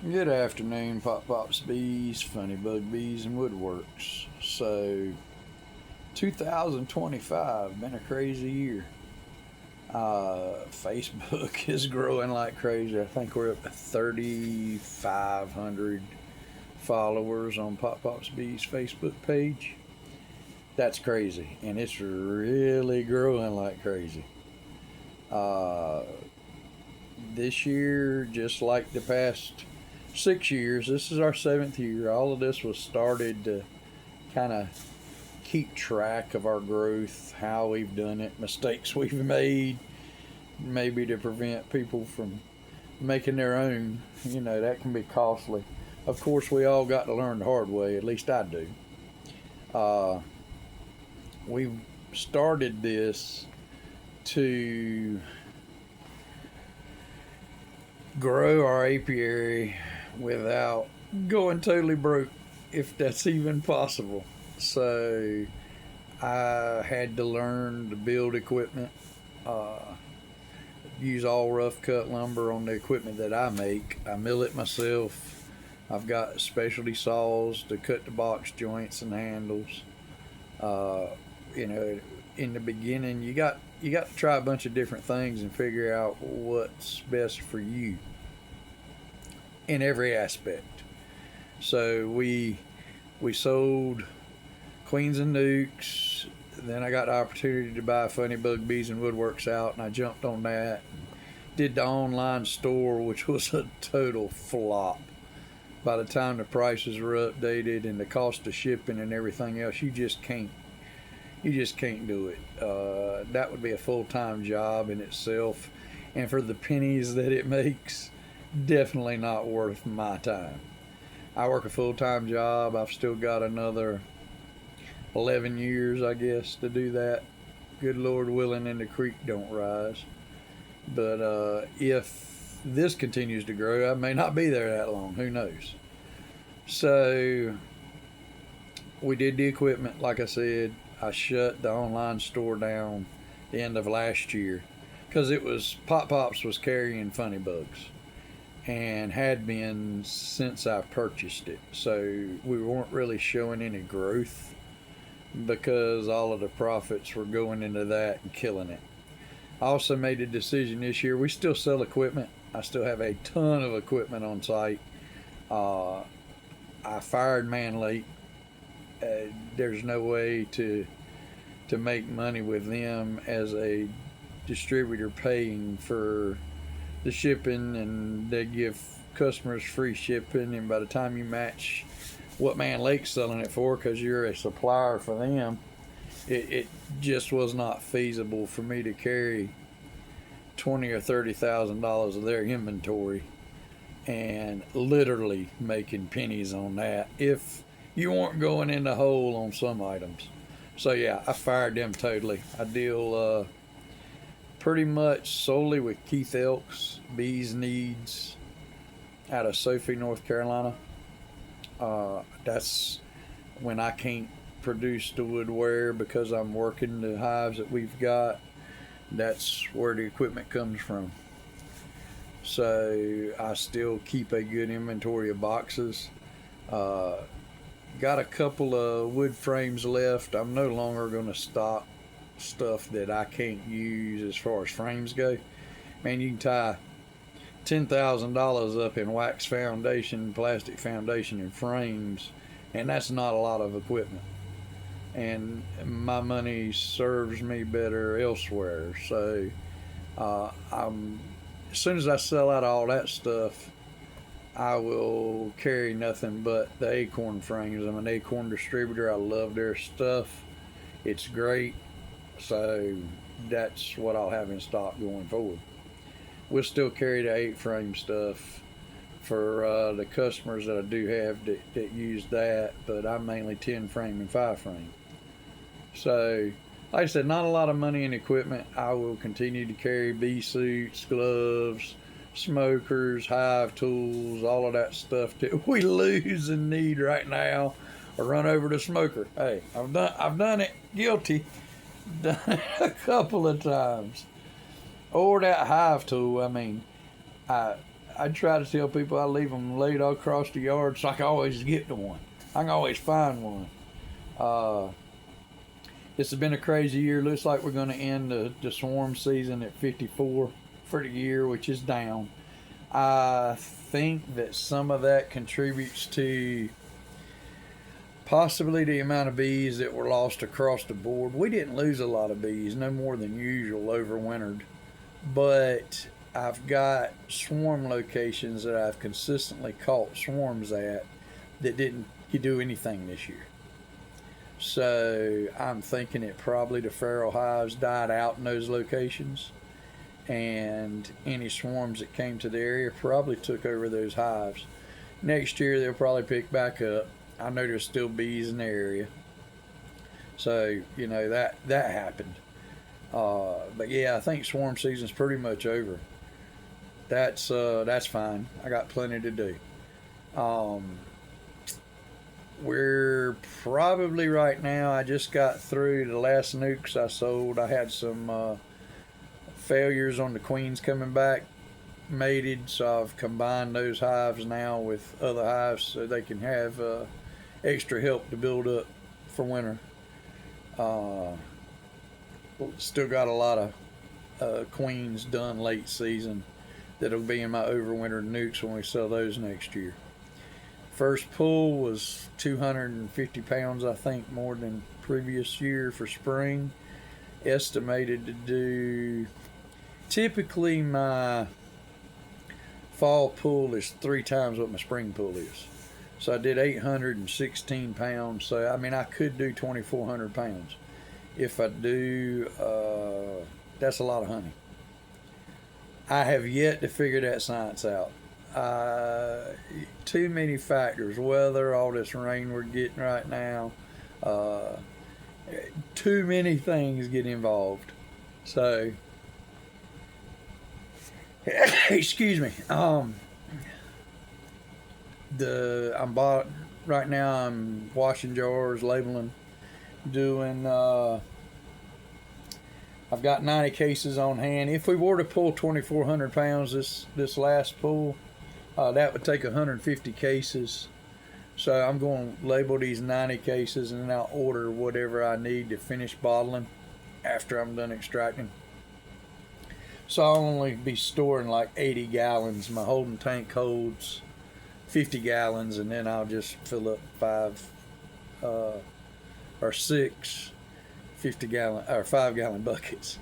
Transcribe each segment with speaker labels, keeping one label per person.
Speaker 1: Good afternoon, Pop Pops Bees, Funny Bug Bees, and Woodworks. So, 2025 been a crazy year. Facebook is growing like crazy. I think we're up to 3,500 followers on Pop Pops Bees Facebook page. That's crazy, and it's really growing like crazy. Uh, this year, just like the past 6 years, this is our seventh year. All of this was started to kind of keep track of our growth, how we've done it, mistakes we've made, maybe to prevent people from making their own. That can be costly. Of course, we all got to learn the hard way, at least I do. Uh, we started this to grow our apiary without going totally broke, if that's even possible. So I had to learn to build equipment, uh, use all rough cut lumber on the equipment that I make. I mill it myself. I've got specialty saws to cut the box joints and handles. Uh, in the beginning, you got to try a bunch of different things and figure out what's best for you in every aspect. So we sold Queens and Nukes. Then I got the opportunity to buy Funny Bug Bees and Woodworks out, and I jumped on that. Did the online store, which was a total flop. By the time the prices were updated and the cost of shipping and everything else, you just can't do it. That would be a full-time job in itself, and for the pennies that it makes, definitely not worth my time. I work a full-time job. I've still got another 11 years, I guess, to do that. Good Lord willing, and the creek don't rise. But if this continues to grow, I may not be there that long. Who knows? So we did the equipment, like I said. I shut the online store down the end of last year because it was Pop Pops was carrying Funny Bugs and had been since I purchased it. So we weren't really showing any growth because all of the profits were going into that and killing it. I also made a decision this year. We still sell equipment. I still have a ton of equipment on site. Uh, I fired Man Lake. There's no way to make money with them as a distributor paying for the shipping, and they give customers free shipping, and by the time you match what Man Lake's selling it for, because you're a supplier for them, it just was not feasible for me to carry $20,000 or $30,000 of their inventory and literally making pennies on that if you weren't going in the hole on some items. So yeah, I fired them totally. I deal pretty much solely with Keith Elks Bees Needs out of Sophie, North Carolina. That's when I can't produce the woodware because I'm working the hives that we've got. That's where the equipment comes from. So I still keep a good inventory of boxes. Uh, got a couple of wood frames left. I'm no longer going to stock stuff that I can't use as far as frames go. Man, you can tie $10,000 up in wax foundation, plastic foundation, and frames, and that's not a lot of equipment. And my money serves me better elsewhere. So as soon as I sell out all that stuff, I will carry nothing but the Acorn frames. I'm an Acorn distributor. I love their stuff. It's great. So that's what I'll have in stock going forward. We'll still carry the 8 frame stuff for the customers that I do have that use that, but I'm mainly 10 frame and 5 frame. So, like I said, not a lot of money in equipment. I will continue to carry bee suits, gloves, smokers, hive tools, all of that stuff that we lose and need right now, or run over the smoker. Hey, I've done it. Guilty. Done it a couple of times. Or that hive tool. I mean, I I try to tell people I leave them laid all across the yard so I can always get to one. I can always find one. This has been a crazy year. Looks like we're going to end the swarm season at 54 for the year, which is down. I think that some of that contributes to possibly the amount of bees that were lost across the board. We didn't lose a lot of bees, no more than usual, overwintered. But I've got swarm locations that I've consistently caught swarms at that didn't do anything this year. So I'm thinking it probably the feral hives died out in those locations, and any swarms that came to the area probably took over those hives. Next year they'll probably pick back up. I know there's still bees in the area, so you know that happened. But yeah, I think swarm season's pretty much over. That's fine. I got plenty to do. We're probably right now, I just got through the last nukes I sold. I had some failures on the queens coming back mated, so I've combined those hives now with other hives so they can have extra help to build up for winter. Still got a lot of queens done late season that'll be in my overwintered nukes when we sell those next year. First pull was 250 pounds, I think, more than previous year for spring. Estimated to do, typically my fall pull is 3 times what my spring pull is. So I did 816 pounds. So, I mean, I could do 2,400 pounds. If I do, that's a lot of honey. I have yet to figure that science out. Too many factors, weather, all this rain we're getting right now, too many things get involved. So excuse me. Right now I'm washing jars, labeling, doing I've got 90 cases on hand. If we were to pull 2,400 pounds this last pull, that would take 150 cases. So I'm going to label these 90 cases, and then I'll order whatever I need to finish bottling after I'm done extracting. So I'll only be storing like 80 gallons. My holding tank holds 50 gallons, and then I'll just fill up 5 or 6 50-gallon or 5-gallon buckets.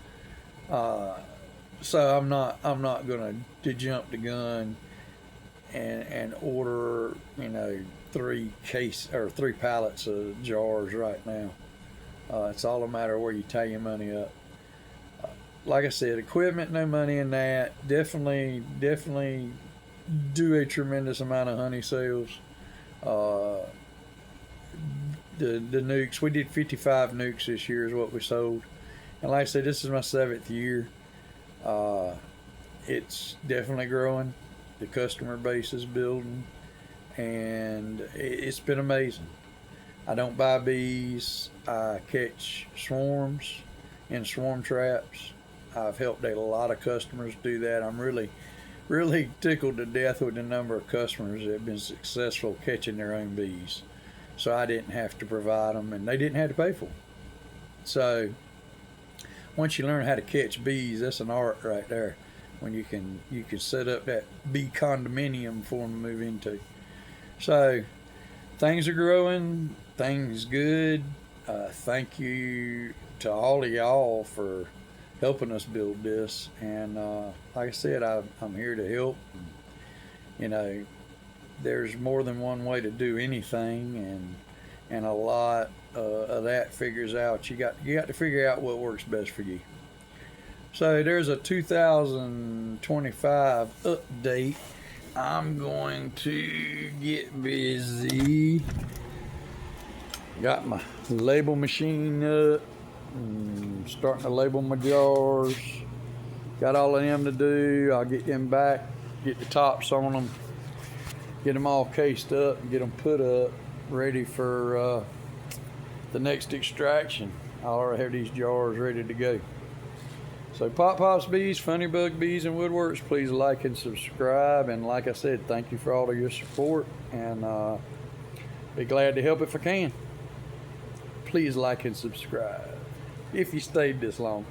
Speaker 1: So I'm not going to jump the gun and order, you know, 3 pallets of jars right now. It's all a matter of where you tie your money up. Like I said, equipment, no money in that. Definitely do a tremendous amount of honey sales. The nukes, we did 55 nukes this year is what we sold. And like I said, this is my 7th year. It's definitely growing. The customer base is building, and it's been amazing. I don't buy bees. I catch swarms in swarm traps. I've helped a lot of customers do that. I'm really tickled to death with the number of customers that have been successful catching their own bees. So I didn't have to provide them, and they didn't have to pay for them. So once you learn how to catch bees, that's an art right there. When you can set up that bee condominium for them to move into. So things are growing, things good. Thank you to all of y'all for helping us build this. And like I said, I'm here to help. You know, there's more than one way to do anything, and a lot of that figures out. You got to figure out what works best for you. So there's a 2025 update. I'm going to get busy. Got my label machine up. Starting to label my jars. Got all of them to do. I'll get them back, get the tops on them, get them all cased up, and get them put up, ready for the next extraction. I already have these jars ready to go. So Pop Pops Bees, Funny Bug Bees and Woodworks, please like and subscribe. And like I said, thank you for all of your support, and be glad to help if I can. Please like and subscribe if you stayed this long.